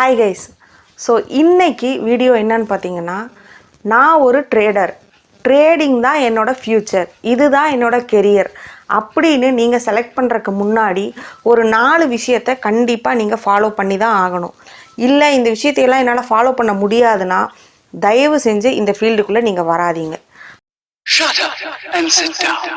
Hi guys. So இன்றைக்கி video என்னன்னு பார்த்தீங்கன்னா, நான் ஒரு ட்ரேடிங் தான் என்னோடய ஃப்யூச்சர், இதுதான் என்னோடய கெரியர் அப்படின்னு நீங்கள் செலக்ட் பண்ணுறதுக்கு முன்னாடி ஒரு 4 விஷயத்தை கண்டிப்பாக நீங்கள் ஃபாலோ பண்ணி தான் ஆகணும். இல்லை இந்த விஷயத்தையெல்லாம் என்னால் ஃபாலோ பண்ண முடியாதுன்னா தயவு செஞ்சு இந்த ஃபீல்டுக்குள்ளே நீங்கள் வராதீங்க. Shut up and sit down.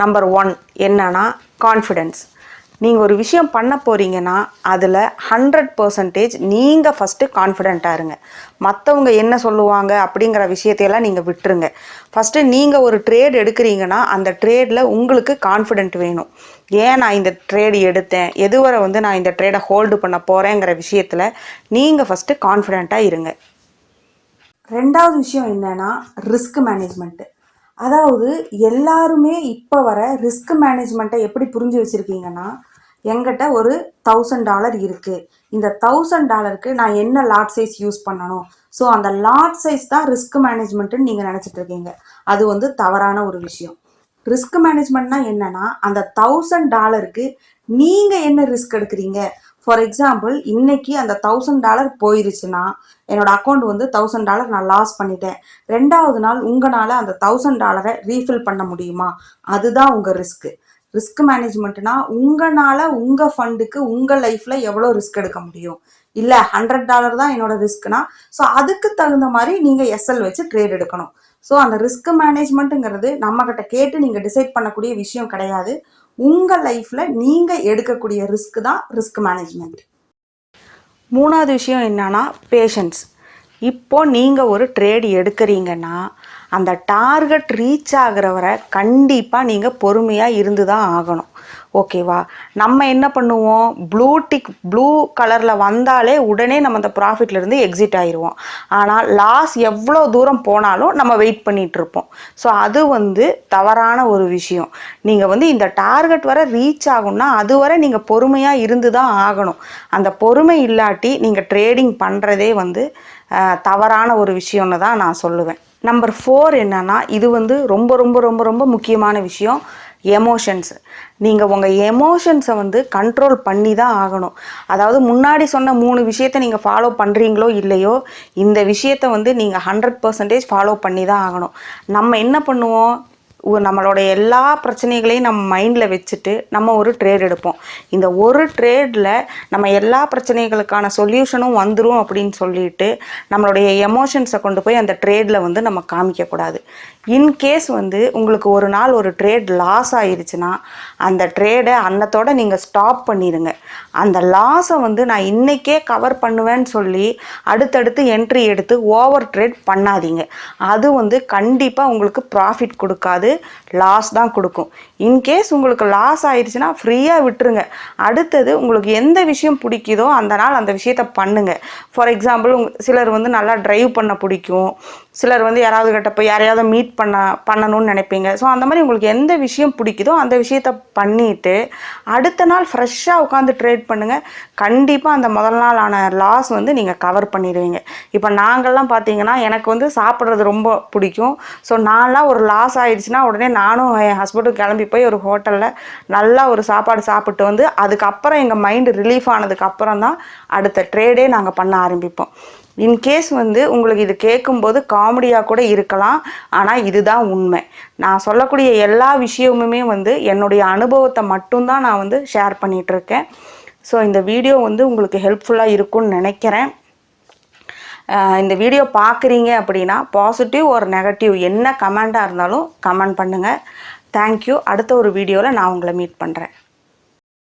Number 1 என்னன்னா கான்ஃபிடென்ஸ். நீங்கள் ஒரு விஷயம் பண்ண போகிறீங்கன்னா அதில் 100% நீங்கள் ஃபஸ்ட்டு கான்ஃபிடெண்ட்டாக இருங்க. மற்றவங்க என்ன சொல்லுவாங்க அப்படிங்கிற விஷயத்தையெல்லாம் நீங்கள் விட்டுருங்க. ஃபஸ்ட்டு நீங்கள் ஒரு ட்ரேட் எடுக்கிறீங்கன்னா அந்த ட்ரேடில் உங்களுக்கு கான்ஃபிடென்ட் வேணும். ஏன் நான் இந்த ட்ரேடு எடுத்தேன், எதுவரை நான் இந்த ட்ரேடை ஹோல்டு பண்ண போகிறேங்கிற விஷயத்தில் நீங்கள் ஃபஸ்ட்டு கான்ஃபிடெண்ட்டாக இருங்க. 2வது விஷயம் என்னென்னா ரிஸ்க் மேனேஜ்மெண்ட்டு. அதாவது எல்லாருமே இப்போ வர ரிஸ்க் மேனேஜ்மெண்ட்டை எப்படி புரிஞ்சு வச்சுருக்கீங்கன்னா, என்கிட்ட ஒரு $1000 இருக்குது, இந்த $1000க்கு நான் என்ன லாட் சைஸ் யூஸ் பண்ணணும், ஸோ அந்த லாட் சைஸ் தான் ரிஸ்க் மேனேஜ்மெண்ட்டுன்னு நீங்கள் நினச்சிட்டு இருக்கீங்க. அது தவறான ஒரு விஷயம். ரிஸ்க் மேனேஜ்மெண்ட்னா என்னென்னா, அந்த $1000க்கு நீங்கள் என்ன ரிஸ்க் எடுக்கிறீங்க. ஃபார் எக்ஸாம்பிள், இன்றைக்கி அந்த $1000 போயிருச்சுன்னா என்னோடய அக்கௌண்ட் $1000 நான் லாஸ் பண்ணிட்டேன். 2வது நாள் உங்களால் அந்த $1000 ரீஃபில் பண்ண முடியுமா? அதுதான் உங்கள் ரிஸ்க்கு. ரிஸ்க் மேனேஜ்மெண்ட்னா உங்களால் உங்கள் ஃபண்டுக்கு உங்கள் லைஃப்பில் எவ்வளோ ரிஸ்க் எடுக்க முடியும். இல்லை $100 தான் என்னோடய ரிஸ்க்னா, ஸோ அதுக்கு தகுந்த மாதிரி நீங்கள் எஸ்எல் வச்சு ட்ரேட் எடுக்கணும். ஸோ அந்த ரிஸ்க் மேனேஜ்மெண்ட்டுங்கிறது நம்மக்கிட்ட கேட்டு நீங்கள் டிசைட் பண்ணக்கூடிய விஷயம் கிடையாது. உங்கள் லைஃப்பில் நீங்கள் எடுக்கக்கூடிய ரிஸ்க் தான் ரிஸ்க் மேனேஜ்மெண்ட். 3வது விஷயம் என்னன்னா பேஷன்ஸ். இப்போது நீங்கள் ஒரு ட்ரேட் எடுக்கிறீங்கன்னா அந்த டார்கெட் ரீச் ஆகிற வரை கண்டிப்பாக நீங்கள் பொறுமையாக இருந்து தான் ஆகணும். ஓகேவா? நம்ம என்ன பண்ணுவோம், ப்ளூ கலரில் வந்தாலே உடனே நம்ம அந்த ப்ராஃபிட்லேருந்து எக்ஸிட் ஆகிடுவோம். ஆனால் லாஸ் எவ்வளோ தூரம் போனாலும் நம்ம வெயிட் பண்ணிகிட்ருப்போம். ஸோ அது தவறான ஒரு விஷயம். நீங்கள் இந்த டார்கெட் வரை ரீச் ஆகும்னா அதுவரை நீங்கள் பொறுமையாக இருந்து தான் ஆகணும். அந்த பொறுமை இல்லாட்டி நீங்கள் ட்ரேடிங் பண்ணுறதே தவறான ஒரு விஷயம்னு தான் நான் சொல்லுவேன். நம்பர் 4 என்னன்னா, இது ரொம்ப ரொம்ப ரொம்ப ரொம்ப முக்கியமான விஷயம், எமோஷன்ஸ். நீங்கள் உங்கள் எமோஷன்ஸை கண்ட்ரோல் பண்ணி தான் ஆகணும். அதாவது முன்னாடி சொன்ன 3 விஷயத்தை நீங்கள் ஃபாலோ பண்ணுறீங்களோ இல்லையோ, இந்த விஷயத்தை நீங்கள் 100% ஃபாலோ பண்ணி தான் ஆகணும். நம்ம என்ன பண்ணுவோம், நம்மளோட எல்லா பிரச்சனைகளையும் நம்ம மைண்டில் வச்சுட்டு நம்ம ஒரு ட்ரேட் எடுப்போம். இந்த ஒரு ட்ரேடில் நம்ம எல்லா பிரச்சனைகளுக்கான சொல்யூஷனும் வந்துடும் அப்படின்னு சொல்லிட்டு நம்மளுடைய எமோஷன்ஸை கொண்டு போய் அந்த ட்ரேடில் நம்ம காமிக்கக்கூடாது. இன்கேஸ் உங்களுக்கு ஒரு நாள் ஒரு ட்ரேட் லாஸ் ஆயிடுச்சுன்னா அந்த ட்ரேடை அன்னத்தோட நீங்கள் ஸ்டாப் பண்ணிடுங்க. அந்த லாஸை நான் இன்றைக்கே கவர் பண்ணுவேன்னு சொல்லி அடுத்தடுத்து என்ட்ரி எடுத்து ஓவர் ட்ரேட் பண்ணாதீங்க. அது கண்டிப்பாக உங்களுக்கு ப்ராஃபிட் கொடுக்காது, லாஸ் தான் கொடுக்கும். இன்கேஸ் உங்களுக்கு லாஸ் ஆயிடுச்சுன்னா ஃப்ரீயாக விட்டுருங்க. அடுத்தது உங்களுக்கு எந்த விஷயம் பிடிக்குதோ அந்த நாள் அந்த விஷயத்த பண்ணுங்க. ஃபார் எக்ஸாம்பிள், சிலர் நல்லா ட்ரைவ் பண்ண பிடிக்கும், சிலர் யாராவது கிட்ட போய் யாரையாவது மீட் பண்ணணும்னு நினைப்பீங்க. ஸோ அந்த மாதிரி உங்களுக்கு எந்த விஷயம் பிடிக்குதோ அந்த விஷயத்த பண்ணிவிட்டு அடுத்த நாள் ஃப்ரெஷ்ஷாக உட்காந்து ட்ரேட் பண்ணுங்கள். கண்டிப்பாக அந்த முதல் நாள் ஆன லாஸ் நீங்கள் கவர் பண்ணிடுவீங்க. இப்போ நாங்கள்லாம் பார்த்தீங்கன்னா, எனக்கு சாப்பிட்றது ரொம்ப பிடிக்கும். ஸோ நான்லாம் ஒரு லாஸ் ஆகிடுச்சுன்னா உடனே நானும் என் ஹஸ்பண்டும் கிளம்பி போய் ஒரு ஹோட்டலில் நல்லா ஒரு சாப்பாடு சாப்பிட்டு அதுக்கப்புறம் எங்கள் மைண்டு ரிலீஃப் ஆனதுக்கப்புறம் தான் அடுத்த ட்ரேடே நாங்கள் பண்ண ஆரம்பிப்போம். இன்கேஸ் உங்களுக்கு இது கேட்கும்போது காமெடியாக கூட இருக்கலாம், ஆனால் இதுதான் உண்மை. நான் சொல்லக்கூடிய எல்லா விஷயமுமே என்னுடைய அனுபவத்தை மட்டும்தான் நான் ஷேர் பண்ணிகிட்ருக்கேன். ஸோ இந்த வீடியோ உங்களுக்கு ஹெல்ப்ஃபுல்லாக இருக்கும்னு நினைக்கிறேன். இந்த வீடியோ பார்க்குறீங்க அப்படின்னா பாசிட்டிவ் ஒரு நெகட்டிவ் என்ன கமெண்ட்டாக இருந்தாலும் கமெண்ட் பண்ணுங்கள். தேங்க்யூ. அடுத்த ஒரு வீடியோவில் நான் உங்களை மீட் பண்ணுறேன்.